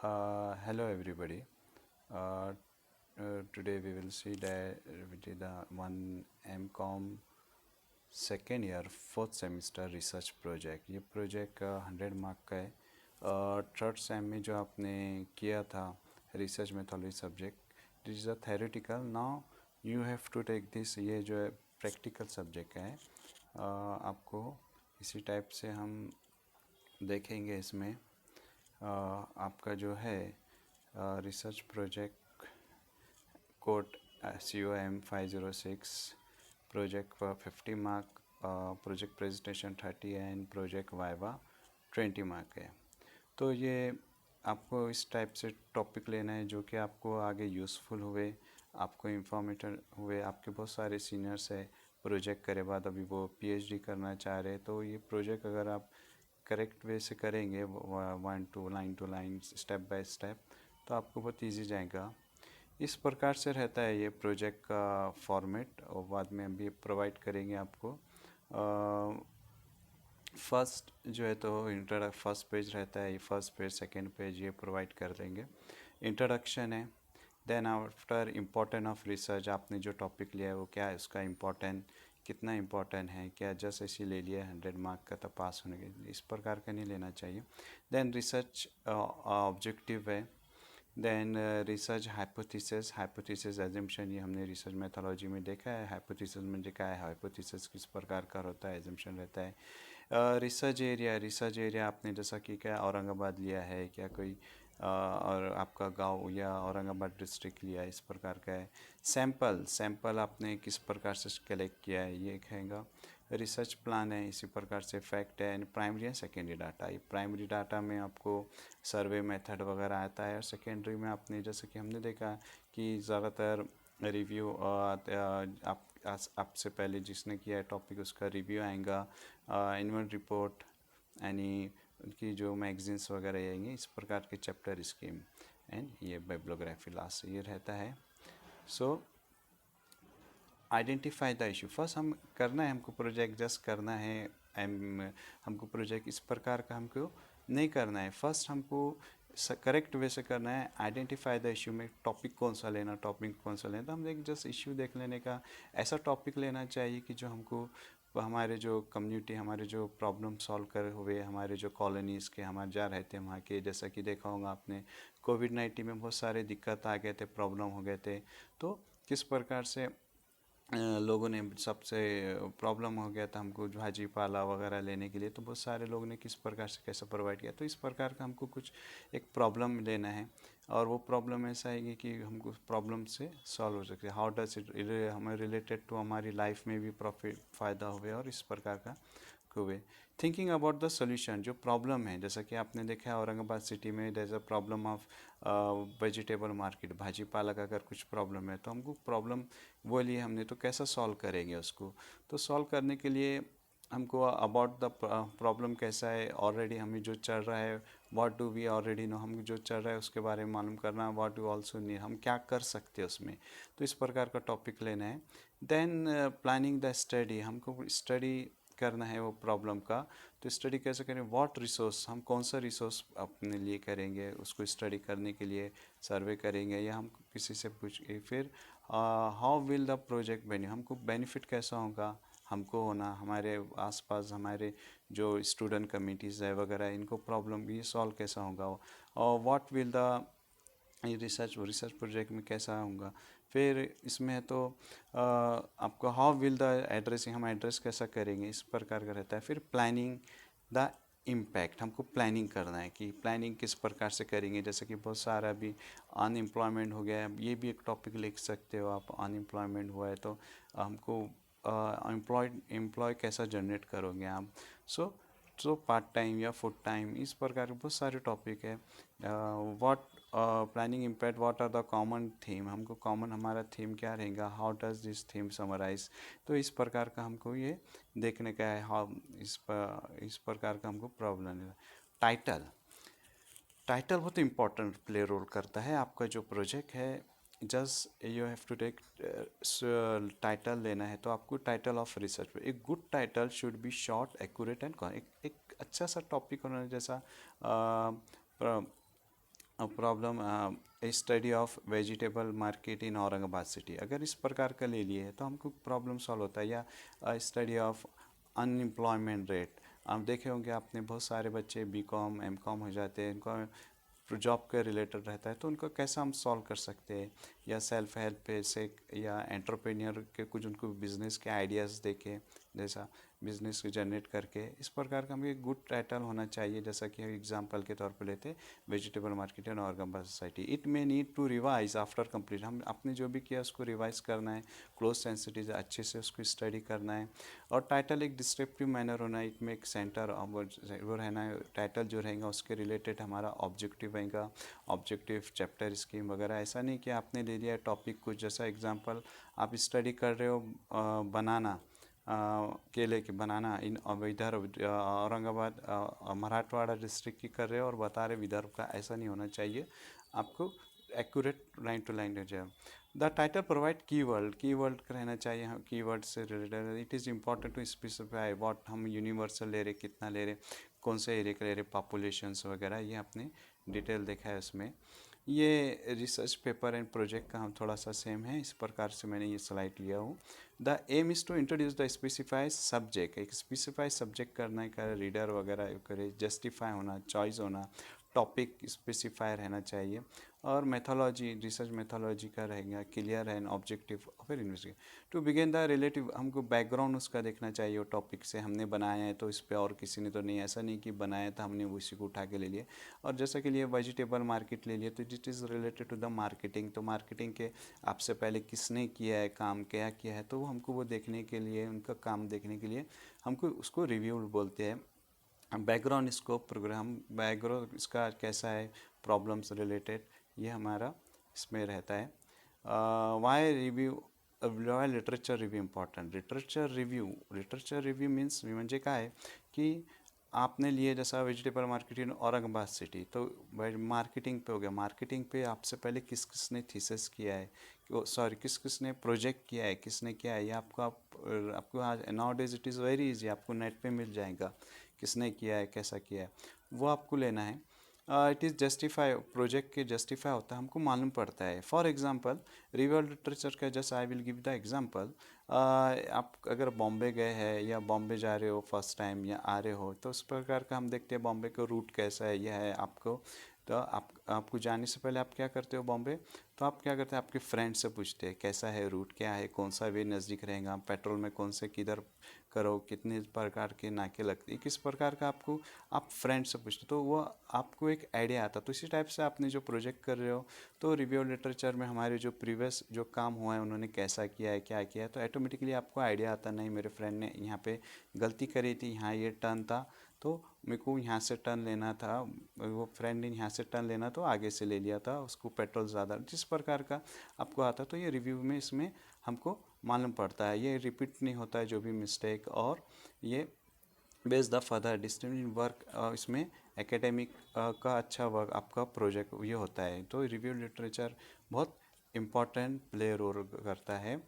Hello everybody. Uh, Today we will see that we did one MCOM second year fourth semester research project. ये project 100 mark का है. Third sem में जो आपने किया था research methodology subject, this is a theoretical. Now you have to take this. ये जो है प्रैक्टिकल सब्जेक्ट है. आपको इसी टाइप से हम देखेंगे इसमें. आपका जो है research project code COM506, project 50 mark, project presentation 30 and project viva 20 mark है. तो ये आपको इस टाइप से टॉपिक लेना है जो कि आपको आगे यूज़फुल हुए, आपको इंफॉर्मेटिव हुए. आपके बहुत सारे सीनियर्स है प्रोजेक्ट करे बाद अभी वो PhD करना चाह रहे हैं, तो ये प्रोजेक्ट अगर आप करेक्ट वे से करेंगे line to line step by step, तो आपको बहुत ईजी जाएगा. इस प्रकार से रहता है ये प्रोजेक्ट का फॉर्मेट, और बाद में हम भी प्रोवाइड करेंगे आपको. फर्स्ट जो है तो फर्स्ट पेज रहता है, ये फर्स्ट पेज सेकंड पेज ये प्रोवाइड कर देंगे. इंट्रोडक्शन है. Then after important of research, आपने जो टॉपिक लिया है वो क्या है, उसका इम्पोर्टेंट कितना इम्पोर्टेंट है, क्या जस्ट ऐसे ले लिया 100 मार्क का तो पास होने के, इस प्रकार का नहीं लेना चाहिए. देन रिसर्च ऑब्जेक्टिव है. देन रिसर्च हाइपोथेसिस एजम्पशन, ये हमने रिसर्च मेथोडोलॉजी में देखा है. हाइपोथेसिस में देखा है हाइपोथेसिस किस प्रकार का होता है, एजम्पशन रहता है. रिसर्च एरिया आपने जैसा कि क्या औरंगाबाद लिया है, क्या कोई और आपका गांव या औरंगाबाद डिस्ट्रिक्ट लिया है, इस प्रकार का है. सैंपल आपने किस प्रकार से कलेक्ट किया है ये कहेगा. रिसर्च प्लान है, इसी प्रकार से फैक्ट है. And primary and secondary data, ये प्राइमरी डाटा में आपको सर्वे मेथड वगैरह आता है, और सेकेंडरी में आपने जैसे कि हमने देखा कि ज़्यादातर रिव्यू आपसे पहले जिसने किया है टॉपिक उसका रिव्यू आएगा, एनुअल रिपोर्ट, यानी उनकी जो मैगजीन्स वगैरह आएंगे, इस प्रकार के चैप्टर स्कीम एंड ये बाइब्लोग्राफी लास्ट ये रहता है. सो आइडेंटिफाई द इशू. फर्स्ट हम करना है, हमको प्रोजेक्ट जस्ट करना है. हमको प्रोजेक्ट इस प्रकार का हमको नहीं करना है. फर्स्ट हमको करेक्ट वे से करना है. आइडेंटिफाई द इशू में टॉपिक कौन सा लेना, तो हम एक जस्ट इशू देख लेने का. ऐसा टॉपिक लेना चाहिए कि जो हमको हमारे जो कम्युनिटी, हमारे जो प्रॉब्लम सॉल्व कर हुए, हमारे जो कॉलोनीज़ के हमारे जहाँ रहते हैं वहाँ के, जैसा कि देखा होगा आपने कोविड-19 में बहुत सारे दिक्कत आ गए थे, प्रॉब्लम हो गए थे. तो किस प्रकार से लोगों ने सबसे प्रॉब्लम हो गया था हमको भाजी पाला वगैरह लेने के लिए, तो बहुत सारे लोगों ने किस प्रकार से कैसे प्रोवाइड किया. तो इस प्रकार का हमको कुछ एक प्रॉब्लम लेना है, और वो प्रॉब्लम ऐसा है कि हमको प्रॉब्लम से सॉल्व हो सके. हाउ डज इट हमें रिलेटेड टू हमारी लाइफ में भी प्रॉफिट फ़ायदा हुए, और इस प्रकार का हुए. थिंकिंग अबाउट द सोल्यूशन, जो प्रॉब्लम है, जैसा कि आपने देखा है औरंगाबाद सिटी में there is a problem of vegetable market, भाजी पाला का अगर कुछ प्रॉब्लम है तो हमको प्रॉब्लम वो लिए हमने, तो कैसा सॉल्व करेंगे उसको. तो सॉल्व करने के लिए हमको अबाउट द प्रॉब्लम कैसा है, ऑलरेडी हमें जो चल रहा है, what do we already know, हम जो चल रहा है उसके बारे में मालूम करना. व्हाट डू ऑल्सो नीड, हम क्या कर सकते हैं उसमें. तो इस प्रकार का टॉपिक लेना है. देन प्लानिंग द स्टडी, हमको स्टडी करना है वो प्रॉब्लम का. तो स्टडी कैसे करें, व्हाट रिसोर्स, हम कौन सा रिसोर्स अपने लिए करेंगे उसको स्टडी करने के लिए, सर्वे करेंगे या हम किसी से पूछ के. फिर how will the project benefit, हमको बेनिफिट कैसा होगा हमको होना, हमारे आसपास हमारे जो स्टूडेंट कमिटीज़ है वगैरह, इनको प्रॉब्लम ये सॉल्व कैसा होगा. और व्हाट विल द ये रिसर्च प्रोजेक्ट में कैसा होगा. फिर इसमें है तो आपको हाउ विल द एड्रेसिंग, हम एड्रेस कैसा करेंगे, इस प्रकार का रहता है. फिर प्लानिंग द इम्पैक्ट, हमको प्लानिंग करना है कि प्लानिंग किस प्रकार से करेंगे. जैसे कि बहुत सारा अभी अनएम्प्लॉयमेंट हो गया है, ये भी एक टॉपिक लिख सकते हो आप. अनएम्प्लॉयमेंट हुआ है तो हमको एम्प्लॉय कैसा जनरेट करोगे आप. सो पार्ट टाइम या फुल टाइम, इस प्रकार के बहुत सारे टॉपिक है. What planning impact, what are the common theme, हमको कॉमन हमारा थीम क्या रहेगा, how does this theme summarise. तो इस प्रकार का हमको ये देखने का है. हाउ इस प्रकार का हमको प्रॉब्लम है. टाइटल टाइटल बहुत इंपॉर्टेंट प्ले रोल करता है. आपका जो प्रोजेक्ट है, just you have to take title लेना है तो आपको टाइटल ऑफ रिसर्च, एक good title should be short accurate and एक अच्छा सा टॉपिक होना, जैसा problem study of vegetable market in Aurangabad city, अगर इस प्रकार का ले लिए तो हमको प्रॉब्लम सॉल्व होता है। या स्टडी ऑफ अनएम्प्लॉयमेंट रेट, आप देखे होंगे आपने बहुत सारे बच्चे बीकॉम एमकॉम हो जाते हैं, इनको जॉब के रिलेटेड रहता है, तो उनको कैसा हम सॉल्व कर सकते हैं। या सेल्फ हेल्प पे से, या एंटरप्रेन्योर के कुछ उनको बिजनेस के आइडियाज़ देके, जैसा बिजनेस जनरेट करके, इस प्रकार का हमें एक गुड टाइटल होना चाहिए। जैसा कि एग्जांपल के तौर पे लेते vegetable market and Aurangabad society, it may need to revise after complete, हम आपने जो भी किया उसको रिवाइज करना है, क्लोज सेंसिटिव अच्छे से उसको स्टडी करना है। और टाइटल एक डिस्क्रिप्टिव मैनर होना है, इट में एक सेंटर वो रहना है, टाइटल जो रहेगा उसके रिलेटेड हमारा ऑब्जेक्टिव रहेगा, ऑब्जेक्टिव चैप्टर स्कीम वगैरह। ऐसा नहीं कि आपने ले लिया टॉपिक कुछ, जैसा एग्जांपल आप स्टडी कर रहे हो बनाना, केले के बनाना इन इधर औरंगाबाद मराठवाड़ा डिस्ट्रिक्ट की कर रहे हो और बता रहे विदर्भ का, ऐसा नहीं होना चाहिए। आपको एक्यूरेट लाइन टू लाइन हो जाए। द टाइटल प्रोवाइड कीवर्ड रहना चाहिए, कीवर्ड से related. It is important to specify what हम यूनिवर्सल ले रहे, कितना ले रहे, कौन से एरिया का ले रहे, पॉपुलेशंस वगैरह, ये आपने डिटेल देखा है उसमें। ये रिसर्च पेपर एंड प्रोजेक्ट का हम थोड़ा सा सेम है, इस प्रकार से मैंने ये स्लाइड लिया हूँ। The aim is to introduce the specified subject, एक स्पेसिफाइड सब्जेक्ट करने का रीडर वगैरह करे, जस्टिफाई होना, चॉइस होना, टॉपिक स्पेसिफाई रहना चाहिए। और मेथोलॉजी, रिसर्च मेथोलॉजी का रहेगा, क्लियर एंड ऑब्जेक्टिव, फिर investigate to begin the relative, हमको बैकग्राउंड उसका देखना चाहिए। वो टॉपिक से हमने बनाया है तो इस पर और किसी ने तो नहीं, ऐसा नहीं कि बनाया था हमने उसी को उठा के ले लिए। और जैसा कि लिए वेजिटेबल मार्केट ले लिए, तो it is related to the marketing, तो मार्केटिंग के आपसे पहले किसने किया है काम, क्या किया है, तो वो हमको वो देखने के लिए, उनका काम देखने के लिए हमको उसको रिव्यू बोलते हैं। बैकग्राउंड स्कोप प्रोग्राम, बैकग्राउंड इसका कैसा है, प्रॉब्लम्स रिलेटेड, ये हमारा इसमें रहता है। Why review, why literature review important, literature review means म्हणजे काय आहे की आपने लिए जैसा vegetable market in Aurangabad city, तो मार्केटिंग पे हो गया, मार्केटिंग पे आपसे पहले किस किसने थीसिस किया है, सॉरी किस किसने प्रोजेक्ट किया है, किसने किया है, ये आपको आज now days it is very easy, आपको नेट पे मिल जाएगा किसने किया है, कैसा किया है, वो आपको लेना है। इट इज़ जस्टिफाई, प्रोजेक्ट के जस्टिफाई होता है, हमको मालूम पड़ता है। फॉर एग्जांपल रिव्यू लिटरेचर का, just I will give the example, आप अगर बॉम्बे गए हैं या बॉम्बे जा रहे हो फर्स्ट टाइम या आ रहे हो, तो उस प्रकार का हम देखते हैं बॉम्बे का रूट कैसा है, यह है आपको। तो आपको जाने से पहले आप क्या करते हो बॉम्बे, तो आप क्या करते हैं, आपके फ्रेंड से पूछते हैं कैसा है रूट, क्या है, कौन सा वे नज़दीक रहेगा, पेट्रोल में कौन से किधर करो, कितने प्रकार के नाके लगते हैं, किस प्रकार का आपको, आप फ्रेंड से पूछते, तो वो आपको एक आइडिया आता। तो इसी टाइप से आपने जो प्रोजेक्ट कर रहे हो, तो रिव्यू लिटरेचर में हमारे जो प्रीवियस जो काम हुआ है उन्होंने कैसा किया है, क्या किया है, तो ऑटोमेटिकली आपको आइडिया आता, नहीं मेरे फ्रेंड ने यहाँ पे गलती करी थी, यहाँ ये टर्न था, तो मेरे को यहाँ से टर्न लेना था, वो फ्रेंड ने यहाँ से टर्न लेना तो आगे से ले लिया था, उसको पेट्रोल ज़्यादा, जिस प्रकार का आपको आता, तो ये रिव्यू में इसमें हमको मालूम पड़ता है, ये रिपीट नहीं होता है जो भी मिस्टेक, और ये base the further distinctive work, इसमें एकेडमिक का अच्छा वर्क आपका प्रोजेक्ट ये होता है। तो रिव्यू लिटरेचर बहुत इम्पॉर्टेंट प्ले रोल करता है।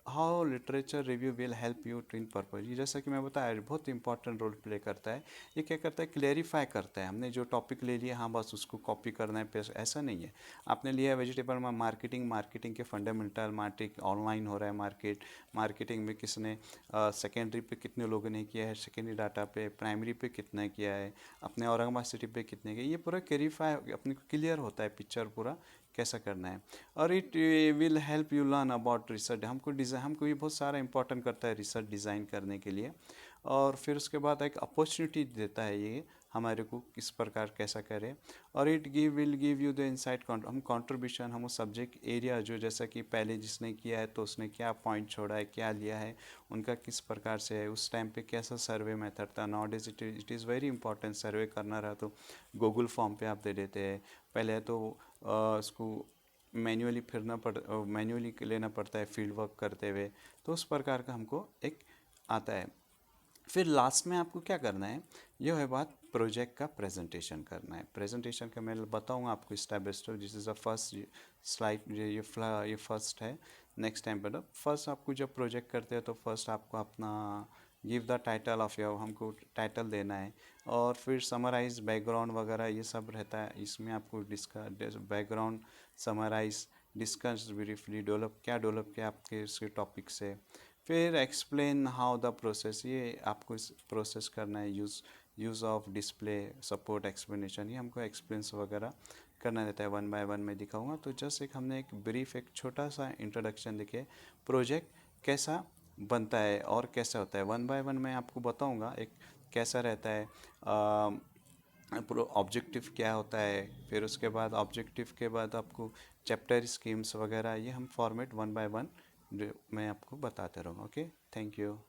How literature review will help you to in purpose, ये जैसा कि मैं बताया बहुत इंपॉर्टेंट रोल प्ले करता है। ये क्या करता है, क्लेरिफाई करता है, हमने जो टॉपिक ले लिया हाँ बस उसको कॉपी करना है पेस्ट, ऐसा नहीं है। आपने लिया वेजिटेबल में मार्केटिंग के फंडामेंटल, मार्केट ऑनलाइन हो रहा है, मार्केटिंग में किसने सेकेंडरी पे कितने लोगों ने किया है, सेकेंडरी डाटा पे, प्राइमरी पे कितना किया है, अपने औरंगाबाद सिटी पे कितने किया, ये पूरा क्लेरिफाई अपने को क्लियर होता है पिक्चर पूरा कैसा करना है। और it will help you learn about research, हमको ये बहुत सारा इंपॉर्टेंट करता है रिसर्च डिज़ाइन करने के लिए। और फिर उसके बाद एक अपॉर्चुनिटी देता है ये हमारे को किस प्रकार कैसा करें। और it will give you the insight, हम कंट्रीब्यूशन, हम सब्जेक्ट एरिया जो जैसा कि पहले जिसने किया है तो उसने क्या पॉइंट छोड़ा है, क्या लिया है, उनका किस प्रकार से है, उस टाइम पे कैसा सर्वे मेथड था। Nowadays it is very important, survey करना रहा तो गूगल फॉर्म पे आप दे देते हैं, पहले तो उसको मैन्युअली लेना पड़ता है फील्ड वर्क करते हुए, तो उस प्रकार का हमको एक आता है। फिर लास्ट में आपको क्या करना है, यह है बात प्रोजेक्ट का प्रेजेंटेशन करना है। प्रेजेंटेशन का मैं बताऊंगा आपको step by step, this is the first slide, ये फर्स्ट है। नेक्स्ट टाइम पर फर्स्ट आपको जब प्रोजेक्ट करते हैं तो फर्स्ट आपको अपना give the title of your, हमको टाइटल देना है, और फिर समराइज बैकग्राउंड वगैरह ये सब रहता है। इसमें आपको discuss background, summarise, discuss briefly, develop किया आपके इसके टॉपिक से, फिर एक्सप्लेन हाउ द प्रोसेस, ये आपको इस प्रोसेस करना है, use of display, support, explanation, ये हमको एक्सप्लेंस वगैरह करना रहता है। 1 बाय 1 मैं दिखाऊंगा। तो जस्ट एक हमने एक ब्रीफ, एक छोटा सा इंट्रोडक्शन देखे प्रोजेक्ट कैसा बनता है और कैसा होता है। 1 बाय 1 मैं आपको बताऊंगा एक कैसा रहता है, ऑब्जेक्टिव क्या होता है, फिर उसके बाद ऑब्जेक्टिव के बाद आपको चैप्टर स्कीम्स वगैरह, ये हम फॉर्मेट 1 बाय 1 मैं आपको बताते रहूँगा। Okay, thank you.